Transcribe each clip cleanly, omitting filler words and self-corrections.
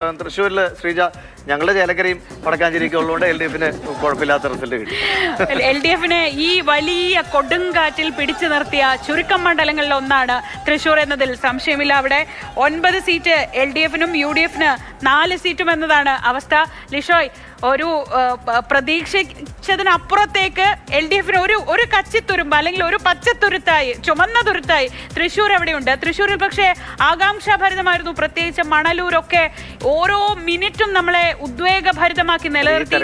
തൃശ്ശൂരില് ശ്രീജ ഞങ്ങളുടെ ചേലക്കരയും വടക്കാഞ്ചേരിക്കും ഉള്ളതുകൊണ്ട് LDF-ന് കുഴപ്പമില്ലാത്ത റിസൾട്ട് കിട്ടി. LDF-ന് ഈ വലിയ കൊടുങ്കാറ്റിൽ പിടിച്ചു നിർത്തിയ ചുരുക്കം മണ്ഡലങ്ങളിൽ ഒന്നാണ് തൃശ്ശൂർ എന്നതിൽ സംശയമില്ല. അവിടെ 9 സീറ്റ് LDF-നും UDF-ന് 4 സീറ്റും എന്നതാണ് അവസ്ഥ. ലിഷോയ്, ഒരു പ്രതീക്ഷിച്ചതിനപ്പുറത്തേക്ക് LDF-ന് ഒരു കച്ചിത്തുരുമ്പ് അല്ലെങ്കിൽ ഒരു പച്ചത്തുരുത്തായി, ചുമന്ന തുരുത്തായി തൃശ്ശൂർ എവിടെയുണ്ട്. തൃശ്ശൂരിൽ പക്ഷേ ആകാംക്ഷാഭരിതമായിരുന്നു. പ്രത്യേകിച്ച് മണലൂരൊക്കെ ഓരോ മിനിറ്റും നമ്മളെ ഉദ്വേഗഭരിതമാക്കി നിലനിർത്തി.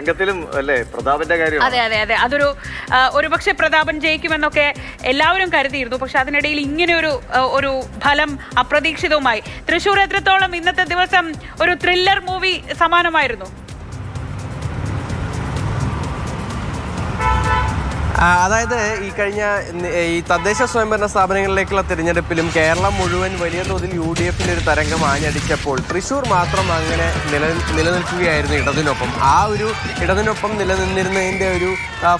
അതെ അതെ അതെ അതൊരു പക്ഷെ പ്രതാപൻ ജയിക്കുമെന്നൊക്കെ എല്ലാവരും കരുതിയിരുന്നു. പക്ഷെ അതിനിടയിൽ ഇങ്ങനെ ഒരു ഫലം അപ്രതീക്ഷിതവുമായി. തൃശ്ശൂർ എത്രത്തോളം ഇന്നത്തെ ദിവസം ഒരു ത്രില്ലർ മൂവി സമാനമായിരുന്നു. അതായത് ഈ കഴിഞ്ഞ ഈ തദ്ദേശ സ്വയംഭരണ സ്ഥാപനങ്ങളിലേക്കുള്ള തിരഞ്ഞെടുപ്പിലും കേരളം മുഴുവൻ വലിയ തോതിൽ UDF-ന്റെ ഒരു തരംഗം ആഞ്ഞടിച്ചപ്പോൾ തൃശ്ശൂർ മാത്രം അങ്ങനെ നിലനിൽക്കുകയായിരുന്നു ഇടതിനൊപ്പം. ആ ഒരു ഇടതിനൊപ്പം നിലനിന്നിരുന്നതിൻ്റെ ഒരു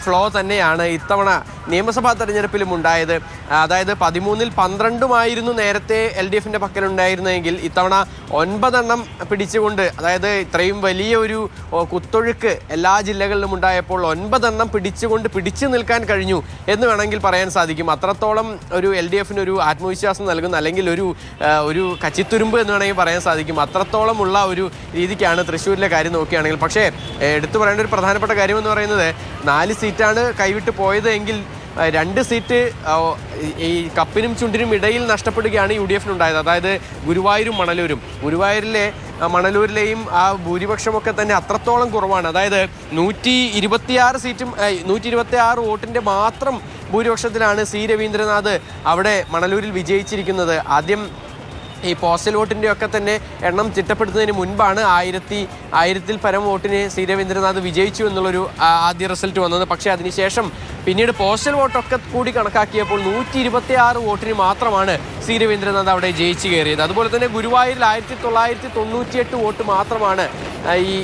ഫ്ലോ തന്നെയാണ് ഇത്തവണ നിയമസഭാ തെരഞ്ഞെടുപ്പിലും ഉണ്ടായത്. അതായത് 13-ൽ 12 നേരത്തെ LDF-ന്റെ പക്കലുണ്ടായിരുന്നെങ്കിൽ ഇത്തവണ 9 പിടിച്ചുകൊണ്ട്, അതായത് ഇത്രയും വലിയ ഒരു കുത്തൊഴുക്ക് എല്ലാ ജില്ലകളിലും ഉണ്ടായപ്പോൾ 9 പിടിച്ചു നിൽക്കാൻ കഴിഞ്ഞു എന്ന് വേണമെങ്കിൽ പറയാൻ സാധിക്കും. അത്രത്തോളം ഒരു LDF-ന് ഒരു ആത്മവിശ്വാസം നൽകുന്ന, അല്ലെങ്കിൽ ഒരു കച്ചിത്തുരുമ്പ് എന്ന് വേണമെങ്കിൽ പറയാൻ സാധിക്കും. അത്രത്തോളമുള്ള ഒരു രീതിക്കാണ് തൃശ്ശൂരിലെ കാര്യം നോക്കുകയാണെങ്കിൽ. പക്ഷേ എടുത്തു പറയേണ്ട ഒരു പ്രധാനപ്പെട്ട കാര്യമെന്ന് പറയുന്നത് 4 സീറ്റാണ് കൈവിട്ട് പോയത് എങ്കിൽ 2 സീറ്റ് ഈ കപ്പിനും ചുണ്ടിനും ഇടയിൽ നഷ്ടപ്പെടുകയാണ് UDF-നുണ്ടായത്. അതായത് ഗുരുവായൂരും മണലൂരും. മണലൂരിലെയും ആ ഭൂരിപക്ഷമൊക്കെ തന്നെ അത്രത്തോളം കുറവാണ്. അതായത് 126 സീറ്റും 126 വോട്ടിൻ്റെ മാത്രം ഭൂരിപക്ഷത്തിലാണ് C രവീന്ദ്രനാഥ് അവിടെ മണലൂരിൽ വിജയിച്ചിരിക്കുന്നത്. ആദ്യം ഈ പോസ്റ്റൽ വോട്ടിൻ്റെ ഒക്കെ തന്നെ എണ്ണം ചിട്ടപ്പെടുത്തുന്നതിന് മുൻപാണ് 1000-ൽ പരം വോട്ടിന് C രവീന്ദ്രനാഥ് വിജയിച്ചു എന്നുള്ളൊരു ആദ്യ റിസൾട്ട് വന്നത്. പക്ഷേ അതിനുശേഷം പിന്നീട് പോസ്റ്റൽ വോട്ടൊക്കെ കൂടി കണക്കാക്കിയപ്പോൾ 126 വോട്ടിന് മാത്രമാണ് C രവീന്ദ്രനാഥ് അവിടെ ജയിച്ചു കയറിയത്. അതുപോലെ തന്നെ ഗുരുവായൂരിൽ 1998 വോട്ട് മാത്രമാണ് ഈ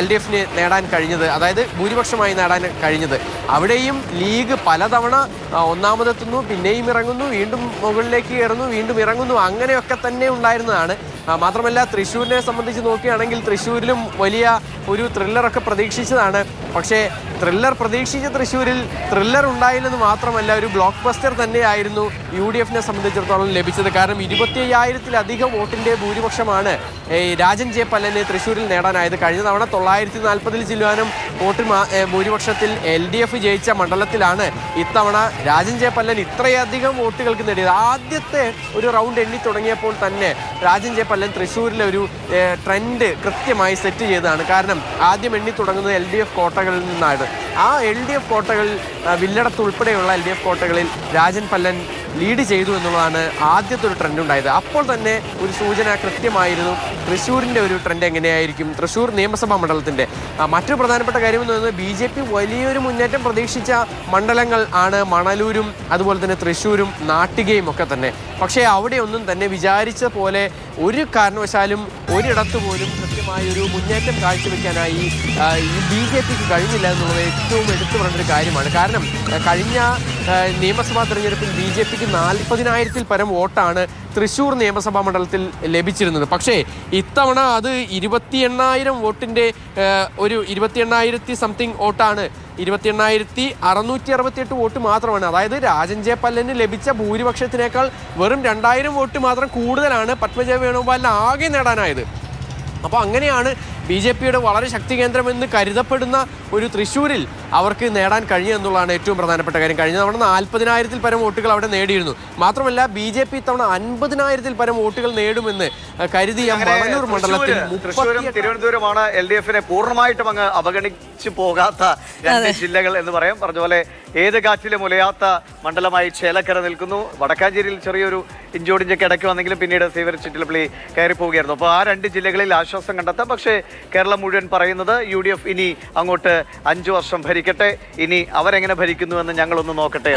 LDF-ന് നേടാൻ കഴിഞ്ഞത്, അതായത് ഭൂരിപക്ഷമായി നേടാൻ കഴിഞ്ഞത്. അവിടെയും ലീഗ് പലതവണ ഒന്നാമതെത്തുന്നു, പിന്നെയും ഇറങ്ങുന്നു, വീണ്ടും മുകളിലേക്ക് കയറുന്നു, വീണ്ടും ഇറങ്ങുന്നു, അങ്ങനെയൊക്കെ തന്നെ ഉണ്ടായിരുന്നതാണ്. മാത്രമല്ല തൃശ്ശൂരിനെ സംബന്ധിച്ച് നോക്കുകയാണെങ്കിൽ തൃശ്ശൂരിലും വലിയ ഒരു ത്രില്ലറൊക്കെ പ്രതീക്ഷിച്ചതാണ്. പക്ഷേ പ്രതീക്ഷിച്ച തൃശ്ശൂരിൽ ത്രില്ലർ ഉണ്ടായില്ലെന്ന് മാത്രമല്ല, ഒരു ബ്ലോക്ക് ബസ്റ്റർ തന്നെയായിരുന്നു UDF-നെ സംബന്ധിച്ചിടത്തോളം ലഭിച്ചത്. കാരണം 25,000-ലധികം വോട്ടിൻ്റെ ഭൂരിപക്ഷമാണ് രാജൻ ജെ പല്ലന് തൃശ്ശൂരിൽ നേടാനായത്. കഴിഞ്ഞ തവണ 940 ചില്ലുവാനും വോട്ട് ഭൂരിപക്ഷത്തിൽ LDF ജയിച്ച മണ്ഡലത്തിലാണ് ഇത്തവണ രാജൻ ജെ പല്ലൻ ഇത്രയധികം വോട്ടുകൾക്ക് നേടിയത്. ആദ്യത്തെ ഒരു റൗണ്ട് എണ്ണി തുടങ്ങിയപ്പോൾ തന്നെ രാജൻ ജെ പല്ലൻ തൃശ്ശൂരിലെ ഒരു ട്രെൻഡ് കൃത്യമായി സെറ്റ് ചെയ്തതാണ്. കാരണം ആദ്യം എണ്ണി തുടങ്ങുന്നത് LDF കോട്ടകളിൽ നിന്നാണ്. ആ LDF കോട്ടകളിൽ വില്ലടത്ത് ഉൾപ്പെടെയുള്ള LDF കോട്ടകളിൽ രാജൻ പല്ലൻ ലീഡ് ചെയ്തു എന്നുള്ളതാണ് ആദ്യത്തെ ഒരു ട്രെൻഡ് ഉണ്ടായത്. അപ്പോൾ തന്നെ ഒരു സൂചന കൃത്യമായിരുന്നു തൃശ്ശൂരിൻ്റെ ഒരു ട്രെൻഡ് എങ്ങനെയായിരിക്കും, തൃശ്ശൂർ നിയമസഭാ മണ്ഡലത്തിൻ്റെ. മറ്റൊരു പ്രധാനപ്പെട്ട കാര്യം എന്ന് പറയുന്നത് BJP വലിയൊരു മുന്നേറ്റം പ്രതീക്ഷിച്ച മണ്ഡലങ്ങൾ ആണ് മണലൂരും അതുപോലെ തന്നെ തൃശ്ശൂരും നാട്ടികയും ഒക്കെ തന്നെ. പക്ഷേ അവിടെയൊന്നും തന്നെ വിചാരിച്ച പോലെ ഒരു കാരണവശാലും ഒരിടത്ത് പോലും കൃത്യമായൊരു മുന്നേറ്റം കാഴ്ചവെക്കാനായി BJPക്ക് കഴിഞ്ഞില്ല എന്നുള്ളത് ഏറ്റവും എടുത്തു പറഞ്ഞൊരു കാര്യമാണ്. കാരണം കഴിഞ്ഞ നിയമസഭാ തെരഞ്ഞെടുപ്പിൽ BJPക്ക് 40,000-ൽ പരം വോട്ടാണ് തൃശ്ശൂർ നിയമസഭാ മണ്ഡലത്തിൽ ലഭിച്ചിരുന്നത്. പക്ഷേ ഇത്തവണ അത് 28,000 വോട്ടിൻ്റെ ഒരു 28,000 സംതിങ് വോട്ടാണ്, 28,668 വോട്ട് മാത്രമാണ്. അതായത് രാജൻ ജെ പല്ലന് ലഭിച്ച ഭൂരിപക്ഷത്തിനേക്കാൾ വെറും 2,000 വോട്ട് മാത്രം കൂടുതലാണ് പത്മജ വേണുഗോപാലിന് ആകെ നേടാനായത്. അപ്പോൾ അങ്ങനെയാണ് BJPയുടെ വളരെ ശക്തി കേന്ദ്രമെന്ന് കരുതപ്പെടുന്ന ഒരു തൃശ്ശൂരിൽ അവർക്ക് നേടാൻ കഴിഞ്ഞു എന്നുള്ളതാണ് ഏറ്റവും പ്രധാനപ്പെട്ട കാര്യം. കഴിഞ്ഞ തവണ 40,000-ൽ പരം വോട്ടുകൾ അവിടെ നേടിയിരുന്നു. മാത്രമല്ല BJP ഇത്തവണ 50,000-ൽ പരം വോട്ടുകൾ നേടുമെന്ന് കരുതിയ മണലൂർ മണ്ഡലത്തിൽ തിരുവനന്തപുരമാണ് LDF-നെ പൂർണ്ണമായിട്ടും അങ്ങ് അവഗണിച്ചു പോകാത്ത 2 ജില്ലകൾ എന്ന് പറയാം. പറഞ്ഞ പോലെ ഏത് കാറ്റിലും ഉലയാത്ത മണ്ഡലമായി ചേലക്കര നിൽക്കുന്നു. വടക്കാഞ്ചേരിയിൽ ചെറിയൊരു ഇഞ്ചോടിഞ്ചൊക്കെ ഇടയ്ക്ക് വന്നെങ്കിലും പിന്നീട് സേവർ ചിറ്റിലപ്പള്ളി കയറി പോവുകയായിരുന്നു. അപ്പോൾ ആ 2 ജില്ലകളിൽ ആശ്വാസം കണ്ടെത്താം. പക്ഷേ കേരളം മുഴുവൻ പറയുന്നത് UDF ഇനി അങ്ങോട്ട് 5 വർഷം ഭരിക്കട്ടെ, ഇനി അവരെങ്ങനെ ഭരിക്കുന്നുവെന്ന് ഞങ്ങളൊന്ന് നോക്കട്ടെ.